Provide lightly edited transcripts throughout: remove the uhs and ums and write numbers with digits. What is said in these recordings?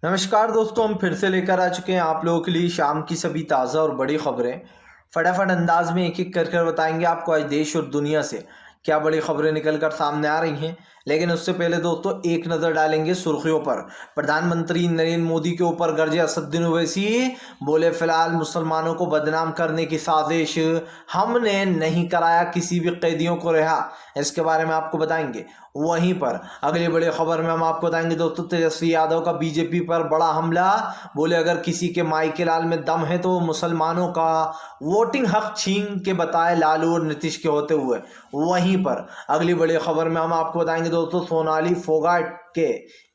नमस्कार दोस्तों, हम फिर से लेकर आ चुके हैं आप लोगों के लिए शाम की सभी ताज़ा और बड़ी खबरें। फटाफट अंदाज में एक एक कर बताएंगे आपको आज देश और दुनिया से क्या बड़ी खबरें निकल कर सामने आ रही हैं। लेकिन उससे पहले दोस्तों एक नज़र डालेंगे सुर्खियों पर। प्रधानमंत्री नरेंद्र मोदी के ऊपर गरजे असदुद्दीन ओवैसी, बोले फिलहाल मुसलमानों को बदनाम करने की साजिश, हमने नहीं कराया किसी भी कैदियों को रिहा। इसके बारे में आपको बताएंगे। वहीं पर अगली बड़ी खबर में हम आपको बताएंगे दोस्तों, तेजस्वी यादव का बीजेपी पर बड़ा हमला। बोले अगर किसी के माई के लाल में दम है तो वो मुसलमानों का वोटिंग हक छीन के बताए लालू और नीतीश के होते हुए। वहीं पर अगली बड़ी खबर में हम आपको बताएंगे दोस्तों, सोनाली फोगाट के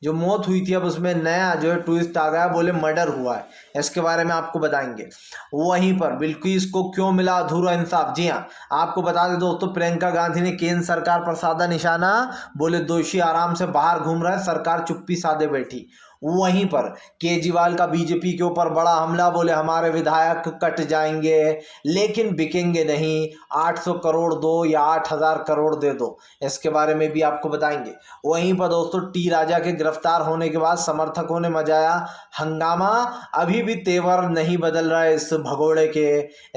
जो मौत हुई थी अब उसमें नया जो है ट्विस्ट आ गया, बोले मर्डर हुआ है। इसके बारे में आपको बताएंगे। वहीं पर बिल्किस को क्यों मिला अधूरा इंसाफ, जी हाँ आपको बता दें दोस्तों, प्रियंका गांधी ने केंद्र सरकार पर साधा निशाना। बोले दोषी आराम से बाहर घूम रहा है, सरकार चुप्पी साधे बैठी। वहीं पर केजरीवाल का बीजेपी के ऊपर बड़ा हमला। बोले हमारे विधायक कट जाएंगे लेकिन बिकेंगे नहीं, 800 करोड़ दो या 8000 करोड़ दे दो। इसके बारे में भी आपको बताएंगे। वहीं पर दोस्तों टी राजा के गिरफ्तार होने के बाद समर्थकों ने मचाया हंगामा, अभी भी तेवर नहीं बदल रहा है इस भगोड़े के।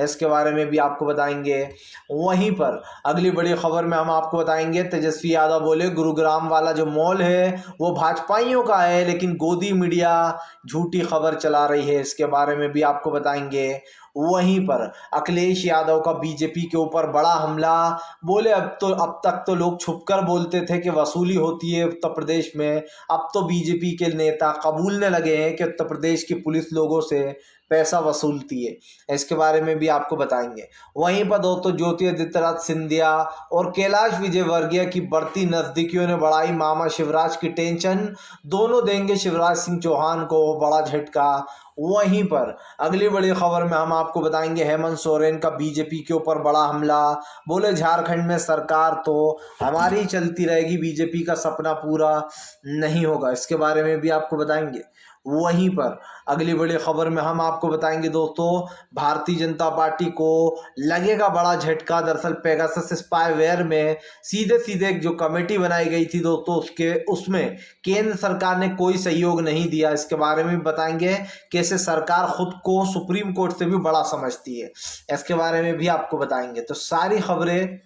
इसके बारे में भी आपको बताएंगे। वहीं पर अगली बड़ी खबर में हम आपको बताएंगे, तेजस्वी यादव बोले गुरुग्राम वाला जो मॉल है वो भाजपाइयों का है, लेकिन गोदी मीडिया झूठी खबर चला रही है। इसके बारे में भी आपको बताएंगे। वहीं पर अखिलेश यादव का बीजेपी के ऊपर बड़ा हमला। बोले अब तक तो लोग छुपकर बोलते थे कि वसूली होती है उत्तर प्रदेश में, अब तो बीजेपी के नेता कबूलने लगे हैं कि उत्तर प्रदेश की पुलिस लोगों से पैसा वसूलती है। इसके बारे में भी आपको बताएंगे। वहीं पर दोस्तों ज्योतिरादित्य सिंधिया और कैलाश विजयवर्गीय की बढ़ती नजदीकियों ने बढ़ाई मामा शिवराज की टेंशन, दोनों देंगे शिवराज सिंह चौहान को बड़ा झटका। वहीं पर अगली बड़ी खबर में हम आपको बताएंगे, हेमंत सोरेन का बीजेपी के ऊपर बड़ा हमला। बोले झारखंड में सरकार तो हमारी चलती रहेगी, बीजेपी का सपना पूरा नहीं होगा। इसके बारे में भी आपको बताएंगे। वहीं पर अगली बड़ी खबर में हम आपको बताएंगे दोस्तों, भारतीय जनता पार्टी को लगेगा बड़ा झटका। दरअसल पेगासस स्पाईवेयर में सीधे सीधे जो कमेटी बनाई गई थी दोस्तों, उसमें केंद्र सरकार ने कोई सहयोग नहीं दिया। इसके बारे में बताएंगे कैसे सरकार खुद को सुप्रीम कोर्ट से भी बड़ा समझती है। इसके बारे में भी आपको बताएंगे। तो सारी खबरें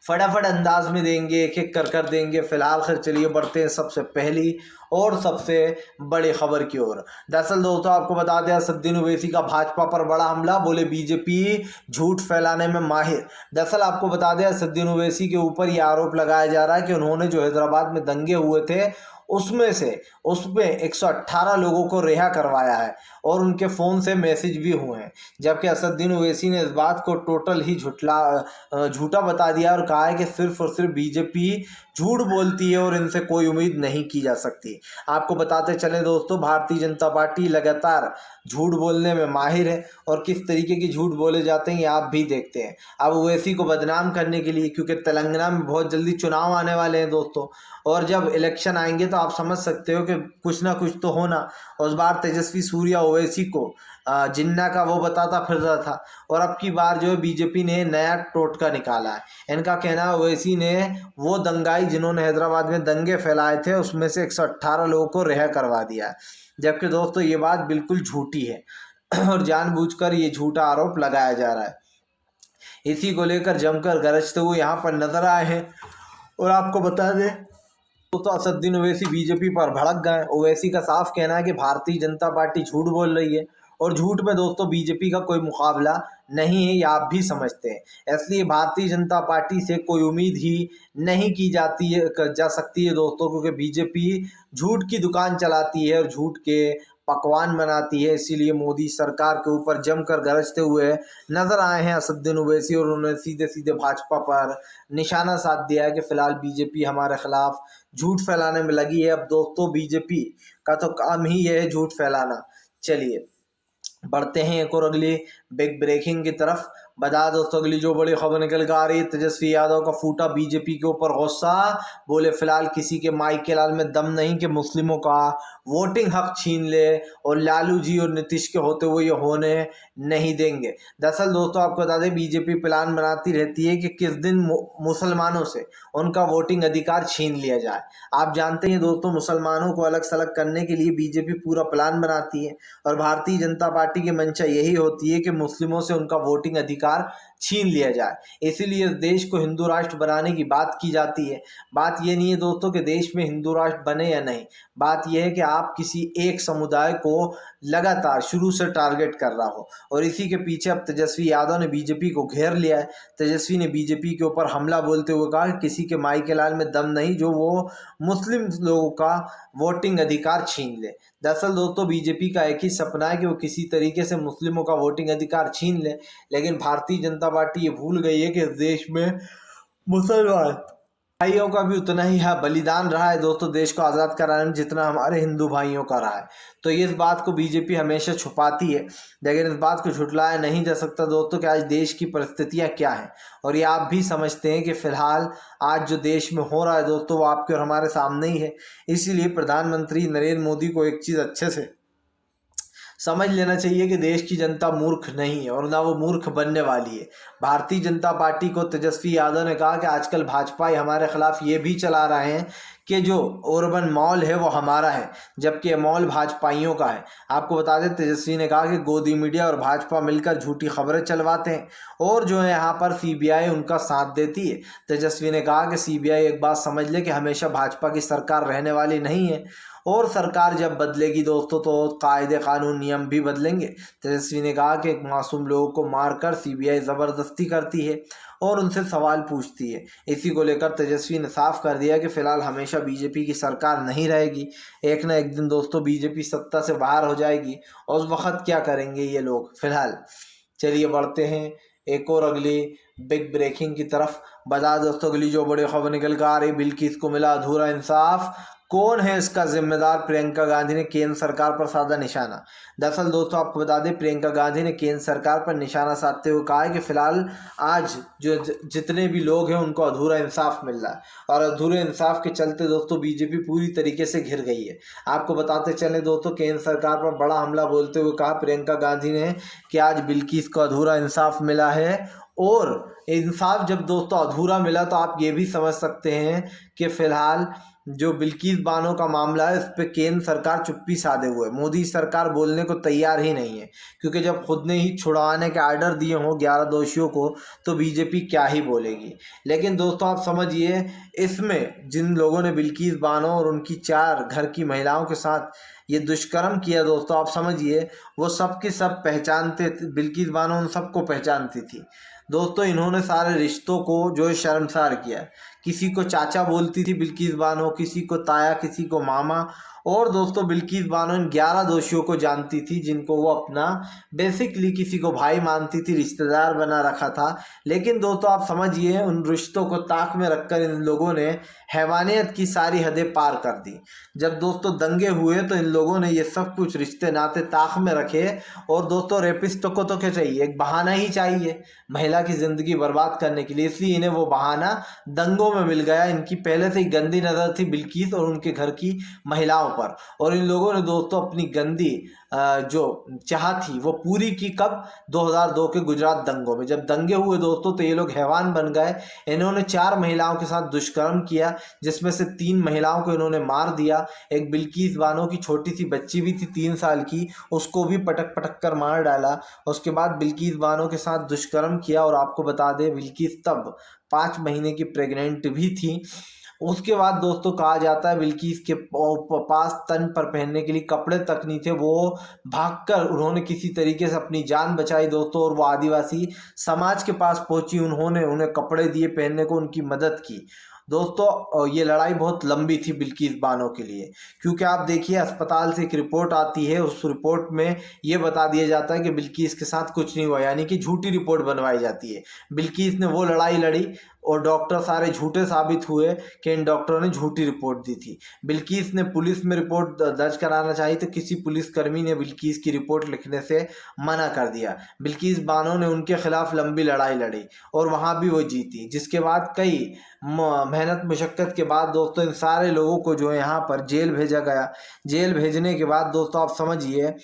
फटाफट अंदाज में देंगे, एक एक कर देंगे। फिलहाल खैर चलिए बढ़ते हैं सबसे पहली और सबसे बड़ी खबर की ओर। दरअसल दोस्तों आपको बता दें, असदुद्दीन ओवैसी का भाजपा पर बड़ा हमला। बोले बीजेपी झूठ फैलाने में माहिर। दरअसल आपको बता दें, असदुद्दीन ओवैसी के ऊपर यह आरोप लगाया जा रहा है कि उन्होंने जो हैदराबाद में दंगे हुए थे उसमें 118 लोगों को रिहा करवाया है और उनके फ़ोन से मैसेज भी हुए हैं। जबकि असदुद्दीन ओवैसी ने इस बात को टोटल ही झूठा बता दिया और कहा है कि सिर्फ और सिर्फ बीजेपी झूठ बोलती है और इनसे कोई उम्मीद नहीं की जा सकती। आपको बताते चलें दोस्तों, भारतीय जनता पार्टी लगातार झूठ बोलने में माहिर है और किस तरीके की झूठ बोले जाते हैं ये आप भी देखते हैं। अब ओवैसी को बदनाम करने के लिए, क्योंकि तेलंगाना में बहुत जल्दी चुनाव आने वाले हैं दोस्तों, और जब इलेक्शन आएंगे तो आप समझ सकते हो कि कुछ ना कुछ तो होना। उस बार तेजस्वी सूर्या ओवैसी को जिन्ना का वो बताता फिर रहा था, और अब की बार जो है बीजेपी ने नया टोटका निकाला है। इनका कहना है ओवैसी ने वो दंगाई जिन्होंने हैदराबाद में दंगे फैलाए थे उसमें से 118 लोगों को रिहा करवा दिया है। जबकि दोस्तों ये बात बिल्कुल झूठी है और जानबूझकर ये झूठा आरोप लगाया जा रहा है। इसी को लेकर जमकर गरजते हुए यहाँ पर नजर आए हैं। और आपको बता दें दोस्तों, असदुद्दीन ओवैसी बीजेपी पर भड़क गए। ओवैसी का साफ कहना है कि भारतीय जनता पार्टी झूठ बोल रही है और झूठ में दोस्तों बीजेपी का कोई मुकाबला नहीं है, ये आप भी समझते हैं। इसलिए भारतीय जनता पार्टी से कोई उम्मीद ही नहीं की जा सकती है दोस्तों, क्योंकि बीजेपी झूठ की दुकान चलाती है और झूठ के पकवान बनाती है। इसीलिए मोदी सरकार के ऊपर जमकर गरजते हुए नजर आए हैं असदुद्दीन ओवैसी, और उन्होंने सीधे सीधे भाजपा पर निशाना साध दिया है कि फिलहाल बीजेपी हमारे खिलाफ झूठ फैलाने में लगी है। अब दोस्तों बीजेपी का तो काम ही यह है झूठ फैलाना। चलिए बढ़ते हैं एक और अगली बिग ब्रेकिंग की तरफ। बता दोस्तों अगली जो बड़ी खबर निकल कर आ रही है, तेजस्वी यादव का फूटा बीजेपी के ऊपर गुस्सा। बोले फिलहाल किसी के माई के लाल में दम नहीं कि मुस्लिमों का वोटिंग हक छीन ले, और लालू जी और नीतीश के होते हुए ये होने नहीं देंगे। दरअसल दोस्तों आपको बता दें, बीजेपी प्लान बनाती रहती है कि किस दिन मुसलमानों से उनका वोटिंग अधिकार छीन लिया जाए। आप जानते हैं दोस्तों, मुसलमानों को अलग सलग करने के लिए बीजेपी पूरा प्लान बनाती है, और भारतीय जनता पार्टी की मंशा यही होती है कि मुस्लिमों से उनका वोटिंग अधिकार छीन लिया जाए। इसीलिए इस देश को हिंदू राष्ट्र बनाने की बात की जाती है। बात ये नहीं है दोस्तों कि देश में हिंदू राष्ट्र बने या नहीं, बात यह है कि आप किसी एक समुदाय को लगातार शुरू से टारगेट कर रहा हो, और इसी के पीछे अब तेजस्वी यादव ने बीजेपी को घेर लिया है। तेजस्वी ने बीजेपी के ऊपर हमला बोलते हुए कहा कि किसी के माई के लाल में दम नहीं जो वो मुस्लिम लोगों का वोटिंग अधिकार छीन ले। दरअसल दोस्तों बीजेपी का एक ही सपना है कि वो किसी तरीके से मुस्लिमों का वोटिंग अधिकार छीन ले, लेकिन भारतीय जनता पार्टी ये भूल गई है कि इस देश में मुसलमान भाइयों का भी उतना ही बलिदान रहा है दोस्तों देश को आज़ाद कराने में, जितना हमारे हिंदू भाइयों का रहा है। तो इस बात को बीजेपी हमेशा छुपाती है, लेकिन इस बात को झुटलाया नहीं जा सकता दोस्तों कि आज देश की परिस्थितियां क्या हैं, और ये आप भी समझते हैं कि फिलहाल आज जो देश में हो रहा है दोस्तों वो आपके और हमारे सामने ही है। इसीलिए प्रधानमंत्री नरेंद्र मोदी को एक चीज़ अच्छे से समझ लेना चाहिए कि देश की जनता मूर्ख नहीं है, और ना वो मूर्ख बनने वाली है। भारतीय जनता पार्टी को तेजस्वी यादव ने कहा कि आजकल भाजपा हमारे खिलाफ ये भी चला रहे हैं कि जो अर्बन मॉल है वो हमारा है, जबकि मॉल भाजपाइयों का है। आपको बता दें तेजस्वी ने कहा कि गोदी मीडिया और भाजपा मिलकर झूठी खबरें चलवाते हैं, और जो है यहाँ पर सीबीआई उनका साथ देती है। तेजस्वी ने कहा कि सीबीआई एक बात समझ ले कि हमेशा भाजपा की सरकार रहने वाली नहीं है, और सरकार जब बदलेगी दोस्तों तो कायदे कानून नियम भी बदलेंगे। तेजस्वी ने कहा कि एक मासूम लोगों को मारकर सीबीआई ज़बरदस्ती करती है और उनसे सवाल पूछती है। इसी को लेकर तेजस्वी ने साफ कर दिया कि फिलहाल हमेशा बीजेपी की सरकार नहीं रहेगी, एक ना एक दिन दोस्तों बीजेपी सत्ता से बाहर हो जाएगी, और उस वक्त क्या करेंगे ये लोग। फिलहाल चलिए बढ़ते हैं एक और अगली बिग ब्रेकिंग की तरफ। बता दोस्तों अगली जो बड़ी खबर निकल कर आ रही, बिल्किस को मिला अधूरा इंसाफ, कौन है इसका जिम्मेदार, प्रियंका गांधी ने केंद्र सरकार पर साधा निशाना। दरअसल दोस्तों आपको बता दें, प्रियंका गांधी ने केंद्र सरकार पर निशाना साधते हुए कहा है कि फिलहाल आज जो जितने भी लोग हैं उनको अधूरा इंसाफ मिल रहा है, और अधूरे इंसाफ के चलते दोस्तों बीजेपी पूरी तरीके से घिर गई है। आपको बताते चले दोस्तों, केंद्र सरकार पर बड़ा हमला बोलते हुए कहा प्रियंका गांधी ने कि आज बिल्किस को अधूरा इंसाफ मिला है, और इंसाफ जब दोस्तों अधूरा मिला तो आप ये भी समझ सकते हैं कि फिलहाल जो बिल्किस बानो का मामला है इस पर केंद्र सरकार चुप्पी साधे हुए, मोदी सरकार बोलने को तैयार ही नहीं है, क्योंकि जब खुद ने ही छुड़वाने के आर्डर दिए हों 11 दोषियों को तो बीजेपी क्या ही बोलेगी। लेकिन दोस्तों आप समझिए, इसमें जिन लोगों ने बिल्किस बानो और उनकी 4 घर की महिलाओं के साथ ये दुष्कर्म किया दोस्तों, आप समझिए वो सब के सब पहचानते, बिल्किस बानो उन सबको पहचानती थी दोस्तों। इन्होंने सारे रिश्तों को जो शर्मसार किया, किसी को चाचा बोलती थी बिल्किस बानो, किसी को ताया, किसी को मामा, और दोस्तों बिल्किस बानो इन 11 दोषियों को जानती थी जिनको वो अपना बेसिकली किसी को भाई मानती थी, रिश्तेदार बना रखा था। लेकिन दोस्तों आप समझिए, उन रिश्तों को ताक में रखकर इन लोगों ने हैवानियत की सारी हदें पार कर दी। जब दोस्तों दंगे हुए तो इन लोगों ने ये सब कुछ रिश्ते नाते ताक में रखे, और दोस्तों रेपिस्टों को तो क्या चाहिए, एक बहाना ही चाहिए महिला की ज़िंदगी बर्बाद करने के लिए, इसलिए इन्हें वो बहाना दंगों में मिल गया। इनकी पहले से ही गंदी नज़र थी बिल्किस और उनके घर की महिलाओं पर, और इन लोगों ने दोस्तों अपनी गंदी जो चाह थी वो पूरी की कब, 2002 के गुजरात दंगों में। जब दंगे हुए दोस्तों तो ये लोग हैवान बन गए। इन्होंने 4 महिलाओं के साथ दुष्कर्म किया, जिसमें से 3 महिलाओं को इन्होंने मार दिया। एक बिल्किस बानो की छोटी सी बच्ची भी थी 3 साल की, उसको भी पटक पटक कर मार डाला। उसके बाद बिल्किस बानो के साथ दुष्कर्म किया, और आपको बता दें बिल्किस तब 5 महीने की प्रेग्नेंट भी थी। उसके बाद दोस्तों कहा जाता है बिल्किस के पास तन पर पहनने के लिए कपड़े तक नहीं थे, वो भागकर उन्होंने किसी तरीके से अपनी जान बचाई दोस्तों, और वो आदिवासी समाज के पास पहुंची, उन्होंने उन्हें कपड़े दिए पहनने को, उनकी मदद की। दोस्तों ये लड़ाई बहुत लंबी थी बिल्किस बानो के लिए, क्योंकि आप देखिए अस्पताल से एक रिपोर्ट आती है, उस रिपोर्ट में ये बता दिया जाता है कि बिल्किस के साथ कुछ नहीं हुआ, यानी कि झूठी रिपोर्ट बनवाई जाती है। बिल्किस ने वो लड़ाई लड़ी, और डॉक्टर सारे झूठे साबित हुए कि इन डॉक्टरों ने झूठी रिपोर्ट दी थी। बिल्किस ने पुलिस में रिपोर्ट दर्ज कराना चाहिए तो किसी पुलिसकर्मी ने बिल्किस की रिपोर्ट लिखने से मना कर दिया। बिल्किस बानो ने उनके खिलाफ लंबी लड़ाई लड़ी और वहां भी वो जीती, जिसके बाद कई मेहनत मुशक्क़त के बाद दोस्तों इन सारे लोगों को जो है यहाँ पर जेल भेजा गया। जेल भेजने के बाद दोस्तों आप समझिए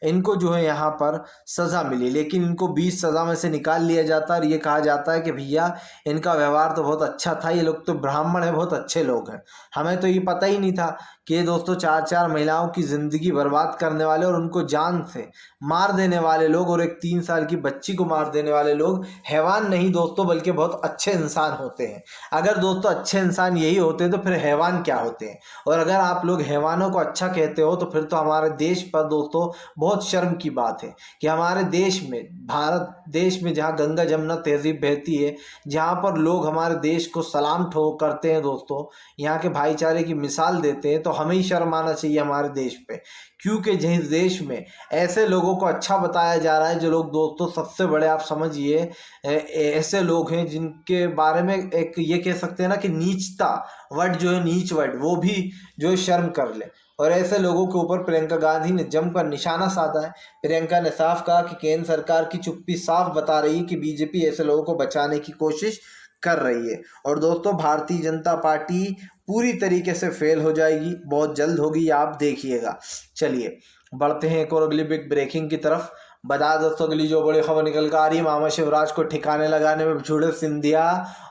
इनको जो है यहाँ पर सज़ा मिली, लेकिन इनको 20 सज़ा में से निकाल लिया जाता है और ये कहा जाता है कि भैया इनका व्यवहार तो बहुत अच्छा था, ये लोग तो ब्राह्मण हैं, बहुत अच्छे लोग हैं। हमें तो ये पता ही नहीं था कि दोस्तों 4-4 महिलाओं की ज़िंदगी बर्बाद करने वाले और उनको जान से मार देने वाले लोग और एक 3 साल की बच्ची को मार देने वाले लोग हैवान नहीं दोस्तों बल्कि बहुत अच्छे इंसान होते हैं। अगर दोस्तों अच्छे इंसान यही होते हैं तो फिर हैवान क्या होते हैं? और अगर आप लोग हैवानों को अच्छा कहते हो तो फिर तो हमारे देश पर दोस्तों बहुत शर्म की बात है कि हमारे देश में, भारत देश में, जहाँ गंगा जमुना तहजीब बहती है, जहाँ पर लोग हमारे देश को सलाम ठोक करते हैं दोस्तों, यहाँ के भाईचारे की मिसाल देते हैं, तो हमें ही शर्म आना चाहिए हमारे देश पे। क्योंकि जिस देश में ऐसे लोगों को अच्छा बताया जा रहा है, जो लोग दोस्तों सबसे बड़े आप समझिए ऐसे लोग हैं जिनके बारे में एक ये कह सकते हैं ना कि नीचता वर्ड जो है, नीच वर्ड, वो भी जो है शर्म कर ले। और ऐसे लोगों के ऊपर प्रियंका गांधी ने जमकर निशाना साधा है। प्रियंका ने साफ कहा कि केंद्र सरकार की चुप्पी साफ बता रही है कि बीजेपी ऐसे लोगों को बचाने की कोशिश कर रही है। और दोस्तों भारतीय जनता पार्टी पूरी तरीके से फेल हो जाएगी, बहुत जल्द होगी, आप देखिएगा। चलिए बढ़ते हैं एक और अगली बिग ब्रेकिंग की तरफ। बता दोस्तों अगली जो बड़ी खबर निकल कर आ रही है, मामा शिवराज को ठिकाने लगाने में जुड़े सिंधिया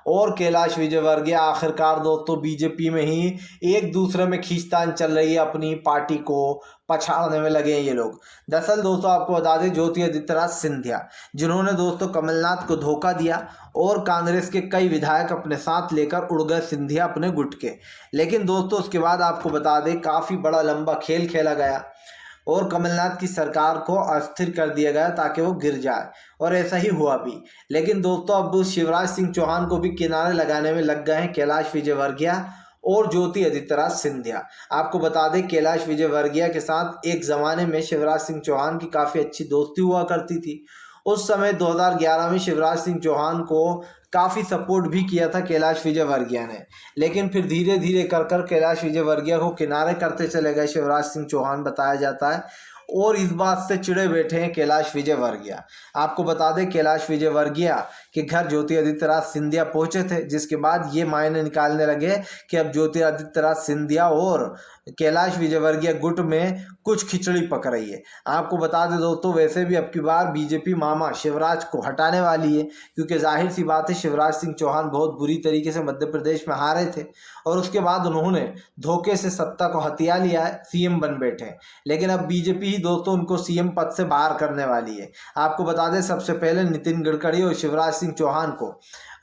और कैलाश विजयवर्गीय आखिरकार दोस्तों बीजेपी में ही एक दूसरे में खींचतान चल रही है, अपनी पार्टी को पछाड़ने में लगे हैं ये लोग। दरअसल दोस्तों आपको बता दें ज्योतिरादित्य सिंधिया जिन्होंने दोस्तों कमलनाथ को धोखा दिया और कांग्रेस के कई विधायक अपने साथ लेकर उड़ गए सिंधिया अपने गुट के। लेकिन दोस्तों उसके बाद आपको बता दें काफ़ी बड़ा लंबा खेल खेला गया और कमलनाथ की सरकार को अस्थिर कर दिया गया ताकि वो गिर जाए, और ऐसा ही हुआ भी। लेकिन दोस्तों अब शिवराज सिंह चौहान को भी किनारे लगाने में लग गए हैं कैलाश विजयवर्गीय और ज्योतिरादित्य सिंधिया। आपको बता दें कैलाश विजयवर्गीय के साथ एक ज़माने में शिवराज सिंह चौहान की काफ़ी अच्छी दोस्ती हुआ करती थी। उस समय 2011 में शिवराज सिंह चौहान को काफ़ी सपोर्ट भी किया था कैलाश विजयवर्गीय ने, लेकिन फिर धीरे धीरे कर कैलाश विजयवर्गीय को किनारे करते चले गए शिवराज सिंह चौहान बताया जाता है, और इस बात से चिड़े बैठे हैं कैलाश विजयवर्गीय। आपको बता दें कैलाश विजयवर्गीय के घर ज्योतिरादित्य सिंधिया पहुंचे थे, जिसके बाद ये मायने निकालने लगे कि अब ज्योतिरादित्य सिंधिया और कैलाश विजयवर्गीय गुट में कुछ खिचड़ी पक रही है। आपको बता दें दोस्तों वैसे भी अब की बार बीजेपी मामा शिवराज को हटाने वाली है, क्योंकि जाहिर सी बात है शिवराज सिंह चौहान बहुत बुरी तरीके से मध्य प्रदेश में हारे थे और उसके बाद उन्होंने धोखे से सत्ता को हथिया लिया है, सीएम बन बैठे। लेकिन अब बीजेपी ही दोस्तों उनको सीएम पद से बाहर करने वाली है। आपको बता दें सबसे पहले नितिन गडकरी और शिवराज सिंह चौहान को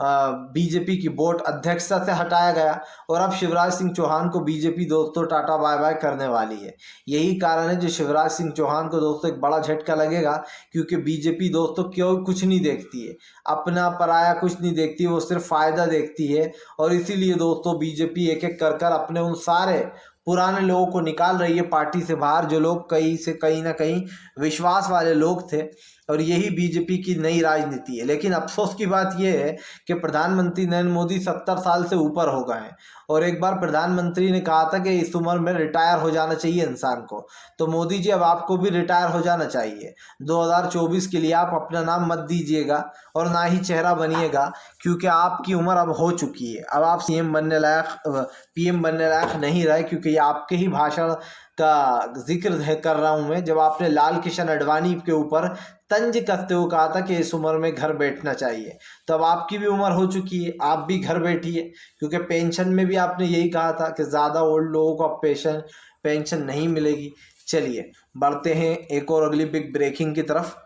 बीजेपी की बोर्ड अध्यक्षता से हटाया गया, और अब शिवराज सिंह चौहान को बीजेपी दोस्तों टाटा बाय बाय करने वाली है। यही कारण है जो शिवराज सिंह चौहान को दोस्तों एक बड़ा झटका लगेगा, क्योंकि बीजेपी दोस्तों क्यों कुछ नहीं देखती है, अपना पराया कुछ नहीं देखती, वो सिर्फ फायदा देखती है। और इसीलिए दोस्तों बीजेपी एक एक कर कर अपने उन सारे पुराने लोगों को निकाल रही है पार्टी से बाहर, जो लोग कहीं ना कहीं विश्वास वाले लोग थे, और यही बीजेपी की नई राजनीति है। लेकिन अफसोस की बात यह है कि प्रधानमंत्री नरेंद्र मोदी 70 साल से ऊपर हो गए हैं, और एक बार प्रधानमंत्री ने कहा था कि इस उम्र में रिटायर हो जाना चाहिए इंसान को। तो मोदी जी अब आपको भी रिटायर हो जाना चाहिए। 2024 के लिए आप अपना नाम मत दीजिएगा और ना ही चेहरा बनिएगा, क्योंकि आपकी उम्र अब हो चुकी है। अब आप सीएम बनने लायक, पीएम बनने लायक नहीं रहे, क्योंकि ये आपके ही भाषण का जिक्र कर रहा हूं मैं, जब आपने लाल कृष्ण आडवाणी के ऊपर तंज कसते हुए कहा था कि इस उम्र में घर बैठना चाहिए। तो अब आपकी भी उम्र हो चुकी है, आप भी घर बैठिए, क्योंकि पेंशन में भी आपने यही कहा था कि ज़्यादा ओल्ड लोगों को अब पेंशन नहीं मिलेगी। चलिए बढ़ते हैं एक और अगली बिग ब्रेकिंग की तरफ।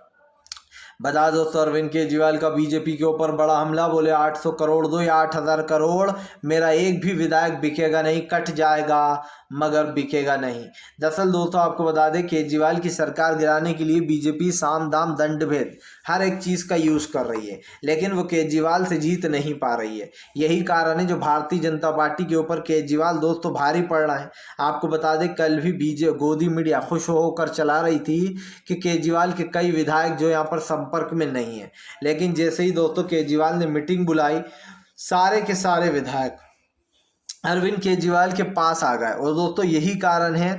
बता दो अरविंद केजरीवाल का बीजेपी के ऊपर बड़ा हमला, बोले 800 करोड़ दो या 8000 करोड़, मेरा एक भी विधायक बिकेगा नहीं, कट जाएगा मगर बिकेगा नहीं। दरअसल दोस्तों आपको बता दें केजरीवाल की सरकार गिराने के लिए बीजेपी साम दाम दंड भेद हर एक चीज़ का यूज़ कर रही है, लेकिन वो केजरीवाल से जीत नहीं पा रही है। यही कारण है जो भारतीय जनता पार्टी के ऊपर केजरीवाल दोस्तों भारी पड़ रहा है। आपको बता दें कल भी गोदी मीडिया खुश होकर चला रही थी कि केजरीवाल के कई विधायक जो यहाँ पर संपर्क में नहीं है, लेकिन जैसे ही दोस्तों केजरीवाल ने मीटिंग बुलाई सारे के सारे विधायक अरविंद केजरीवाल के पास आ गए। और दोस्तों यही कारण है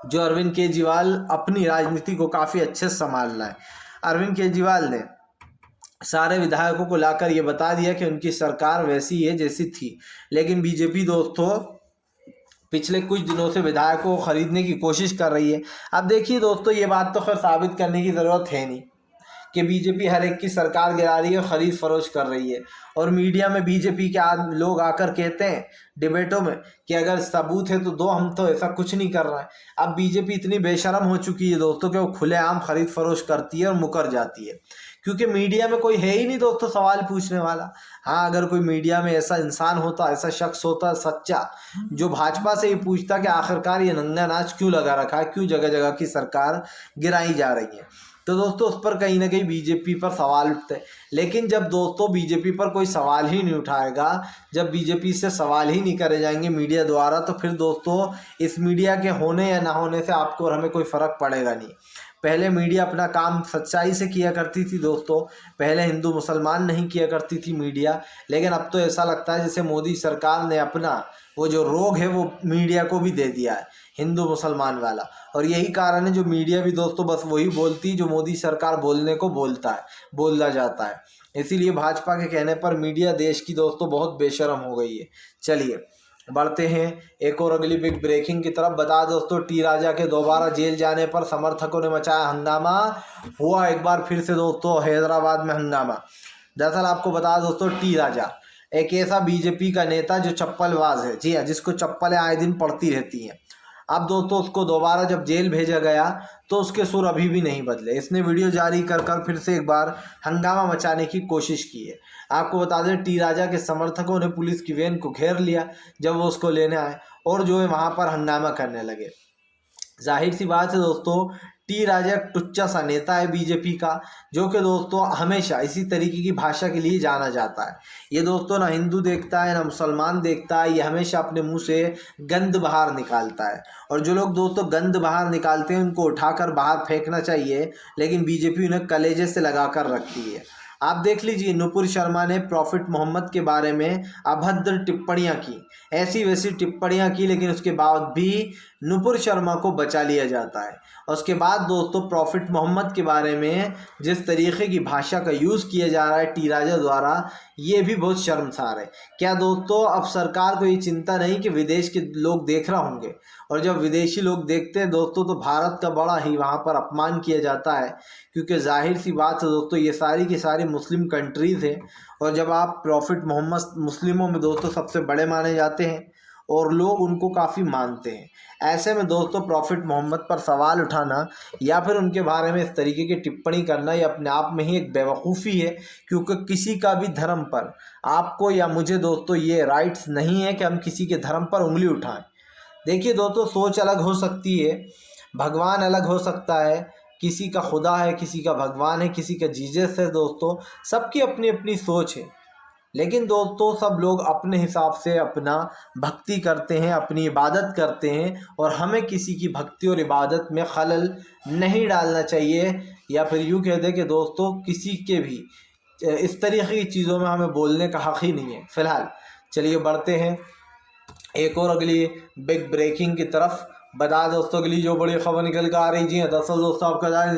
जो अरविंद केजरीवाल अपनी राजनीति को काफ़ी अच्छे से संभाल रहा है। अरविंद केजरीवाल ने सारे विधायकों को लाकर ये बता दिया कि उनकी सरकार वैसी है जैसी थी, लेकिन बीजेपी दोस्तों पिछले कुछ दिनों से विधायकों को खरीदने की कोशिश कर रही है। अब देखिए दोस्तों, ये बात तो खैर साबित करने की ज़रूरत है नहीं कि बीजेपी हर एक की सरकार गिरा रही है, खरीद फरोश कर रही है। और मीडिया में बीजेपी के लोग आकर कहते हैं डिबेटों में कि अगर सबूत है तो दो, हम तो ऐसा कुछ नहीं कर रहे हैं। अब बीजेपी इतनी बेशर्म हो चुकी है दोस्तों कि वो खुलेआम खरीद फरोश करती है और मुकर जाती है, क्योंकि मीडिया में कोई है ही नहीं दोस्तों सवाल पूछने वाला। हाँ, अगर कोई मीडिया में ऐसा इंसान होता, ऐसा शख्स होता सच्चा, जो भाजपा से ये पूछता कि आखिरकार ये नंगा नाच क्यों लगा रखा है, क्यों जगह जगह की सरकार गिराई जा रही है, तो दोस्तों उस पर कहीं ना कहीं बीजेपी पर सवाल उठते हैं। लेकिन जब दोस्तों बीजेपी पर कोई सवाल ही नहीं उठाएगा, जब बीजेपी से सवाल ही नहीं करे जाएंगे मीडिया द्वारा, तो फिर दोस्तों इस मीडिया के होने या ना होने से आपको और हमें कोई फ़र्क पड़ेगा नहीं। पहले मीडिया अपना काम सच्चाई से किया करती थी दोस्तों, पहले हिंदू मुसलमान नहीं किया करती थी मीडिया, लेकिन अब तो ऐसा लगता है जैसे मोदी सरकार ने अपना वो जो रोग है वो मीडिया को भी दे दिया है, हिंदू मुसलमान वाला। और यही कारण है जो मीडिया भी दोस्तों बस वही बोलती जो मोदी सरकार बोलने को बोला जाता है। इसीलिए भाजपा के कहने पर मीडिया देश की दोस्तों बहुत बेशर्म हो गई है। चलिए बढ़ते हैं एक और अगली बिग ब्रेकिंग की तरफ। बता दोस्तों, टी राजा के दोबारा जेल जाने पर समर्थकों ने मचाया हंगामा। हुआ एक बार फिर से दोस्तों हैदराबाद में हंगामा। दरअसल आपको बता दोस्तों, टी राजा एक ऐसा बीजेपी का नेता जो चप्पलबाज है, जी हाँ, जिसको चप्पलें आए दिन पड़ती रहती हैं। अब दोस्तों उसको दोबारा जब जेल भेजा गया तो उसके सुर अभी भी नहीं बदले। इसने वीडियो जारी कर फिर से एक बार हंगामा मचाने की कोशिश की है। आपको बता दें, टी राजा के समर्थकों ने पुलिस की वैन को घेर लिया जब वो उसको लेने आए और जो है वहाँ पर हंगामा करने लगे। जाहिर सी बात है दोस्तों, टी राजा एक टुच्चा सा नेता है बीजेपी का, जो कि दोस्तों हमेशा इसी तरीके की भाषा के लिए जाना जाता है। ये दोस्तों ना हिंदू देखता है ना मुसलमान देखता है, ये हमेशा अपने मुंह से गंद बाहर निकालता है। और जो लोग दोस्तों गंद बाहर निकालते हैं उनको उठाकर बाहर फेंकना चाहिए, लेकिन बीजेपी उन्हें कलेजे से लगा कर रखती है। आप देख लीजिए, नुपुर शर्मा ने प्रॉफिट मोहम्मद के बारे में अभद्र टिप्पणियां की, ऐसी वैसी टिप्पणियां की, लेकिन उसके बाद भी नुपुर शर्मा को बचा लिया जाता है। और उसके बाद दोस्तों प्रॉफिट मोहम्मद के बारे में जिस तरीके की भाषा का यूज़ किया जा रहा है टी राजा द्वारा, ये भी बहुत शर्मसार है। क्या दोस्तों अब सरकार को ये चिंता नहीं कि विदेश के लोग देख रहे होंगे, और जब विदेशी लोग देखते हैं दोस्तों तो भारत का बड़ा ही वहाँ पर अपमान किया जाता है, क्योंकि जाहिर सी बात है दोस्तों ये सारी की सारी मुस्लिम कंट्रीज़ हैं। और जब आप प्रॉफिट मोहम्मद मुस्लिमों में दोस्तों सबसे बड़े माने जाते हैं और लोग उनको काफ़ी मानते हैं, ऐसे में दोस्तों प्रॉफिट मोहम्मद पर सवाल उठाना या फिर उनके बारे में इस तरीके की टिप्पणी करना ये अपने आप में ही एक बेवकूफ़ी है। क्योंकि किसी का भी धर्म पर आपको या मुझे दोस्तों ये राइट्स नहीं है कि हम किसी के धर्म पर उंगली उठाएं। देखिए दोस्तों, सोच अलग हो सकती है, भगवान अलग हो सकता है, किसी का खुदा है, किसी का भगवान है, किसी का जीसस है, दोस्तों सबकी अपनी अपनी सोच है। लेकिन दोस्तों सब लोग अपने हिसाब से अपना भक्ति करते हैं, अपनी इबादत करते हैं, और हमें किसी की भक्ति और इबादत में खलल नहीं डालना चाहिए, या फिर यूँ कह दें कि दोस्तों किसी के भी इस तरीके की चीज़ों में हमें बोलने का हक़ ही नहीं है। फ़िलहाल चलिए बढ़ते हैं एक और अगली बिग ब्रेकिंग की तरफ। बता दोस्तों अगली जो बड़ी खबर निकल कर आ रही जी, दरअसल दोस्तों आपका जाए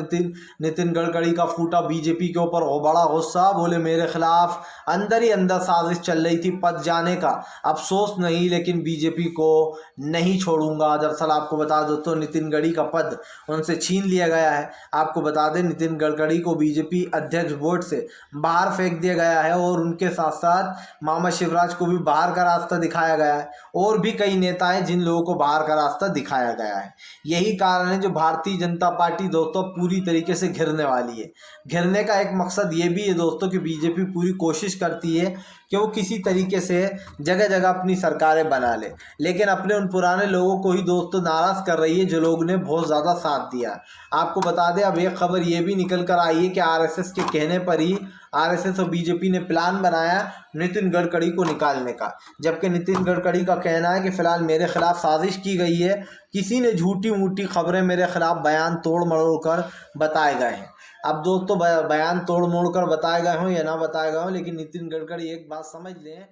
नितिन गडकरी का फूटा बीजेपी के ऊपर बड़ा गुस्सा। बोले मेरे खिलाफ अंदर ही अंदर साजिश चल रही थी पद जाने का, अफसोस नहीं लेकिन बीजेपी को नहीं छोड़ूंगा। दरअसल आपको बता दोस्तों नितिन गडकरी का पद उनसे छीन लिया गया है। आपको बता दें नितिन गडकरी को बीजेपी अध्यक्ष बोर्ड से बाहर फेंक दिया गया है, और उनके साथ साथ मामा शिवराज को भी बाहर का रास्ता दिखाया गया है, और भी कई नेता हैं जिन लोगों को बाहर का रास्ता दिखाया गया है। यही कारण है जो भारतीय जनता पार्टी दोस्तों पूरी तरीके से घिरने वाली है। घिरने का एक मकसद ये भी है दोस्तों कि बीजेपी पूरी कोशिश करती है कि वो किसी तरीके से जगह जगह अपनी सरकारें बना ले, लेकिन अपने उन पुराने लोगों को ही दोस्तों नाराज़ कर रही है जो लोग ने बहुत ज़्यादा साथ दिया। आपको बता दें अब एक खबर ये भी निकल कर आई है कि आरएसएस के कहने पर ही आरएसएस और बीजेपी ने प्लान बनाया नितिन गडकरी को निकालने का, जबकि नितिन गडकरी का कहना है कि फ़िलहाल मेरे खिलाफ साजिश की गई है, किसी ने झूठी मूठी खबरें मेरे खिलाफ बयान तोड़ मरोड़ कर बताए गए हैं। अब दोस्तों बयान तोड़ मोड़ कर बताए गए हों या ना बताए गए हों, लेकिन नितिन गडकरी एक बात समझ लें